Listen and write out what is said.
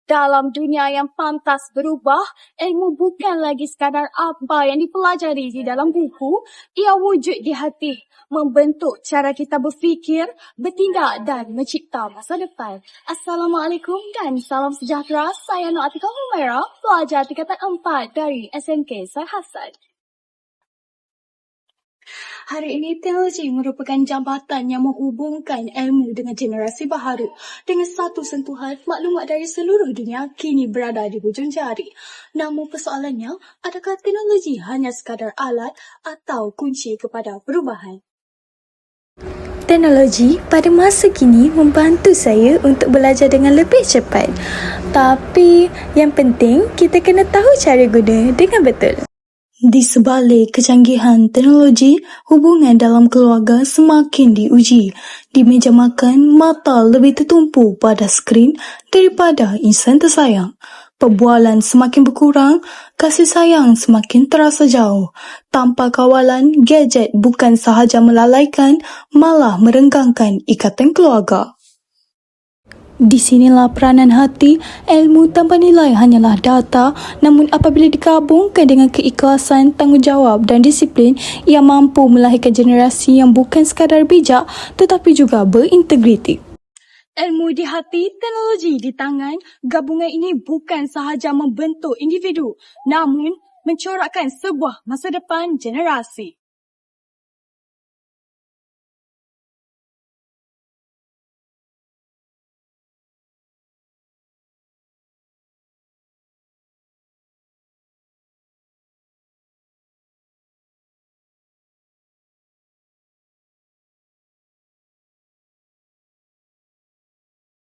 Dalam dunia yang pantas berubah, ilmu bukan lagi sekadar apa yang dipelajari di dalam buku, ia wujud di hati, membentuk cara kita berfikir, bertindak dan mencipta masa depan. Assalamualaikum dan salam sejahtera. Saya Nur Atika Humaira, pelajar tingkatan 4 dari SMK Sir Hassan. Hari ini, teknologi merupakan jambatan yang menghubungkan ilmu dengan generasi baharu. Dengan satu sentuhan, maklumat dari seluruh dunia kini berada di hujung jari. Namun persoalannya, adakah teknologi hanya sekadar alat atau kunci kepada perubahan? Teknologi pada masa kini membantu saya untuk belajar dengan lebih cepat. Tapi yang penting, kita kena tahu cara guna dengan betul. Di sebalik kecanggihan teknologi, hubungan dalam keluarga semakin diuji. Di meja makan, mata lebih tertumpu pada skrin daripada insan tersayang. Perbualan semakin berkurang, kasih sayang semakin terasa jauh. Tanpa kawalan, gadget bukan sahaja melalaikan, malah merenggangkan ikatan keluarga. Di sinilah peranan hati, ilmu tanpa nilai hanyalah data, namun apabila digabungkan dengan keikhlasan, tanggungjawab dan disiplin, ia mampu melahirkan generasi yang bukan sekadar bijak tetapi juga berintegriti. Ilmu di hati, teknologi di tangan, gabungan ini bukan sahaja membentuk individu, namun mencorakkan sebuah masa depan generasi.